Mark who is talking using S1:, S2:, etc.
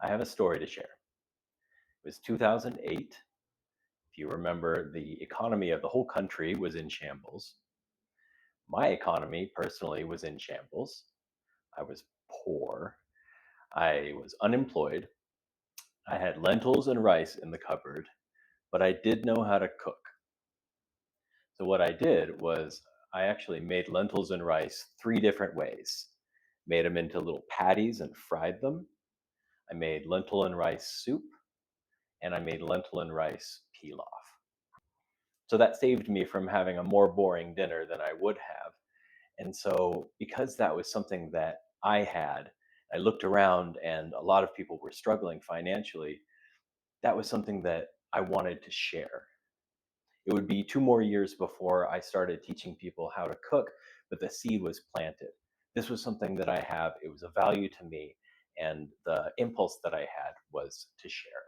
S1: I have a story to share. It was 2008. If you remember, the economy of the whole country was in shambles. My economy personally was in shambles. I was poor. I was unemployed. I had lentils and rice in the cupboard, but I did know how to cook. So, what I did was I actually made lentils and rice three different ways. Made them into little patties and fried them. I made lentil and rice soup, and I made lentil and rice pilaf. So that saved me from having a more boring dinner than I would have. And so, because that was something that I had, I looked around and a lot of people were struggling financially. That was something that I wanted to share. It would be 2 more years before I started teaching people how to cook, but the seed was planted. This was something that I have, it was a value to me, and the impulse that I had was to share.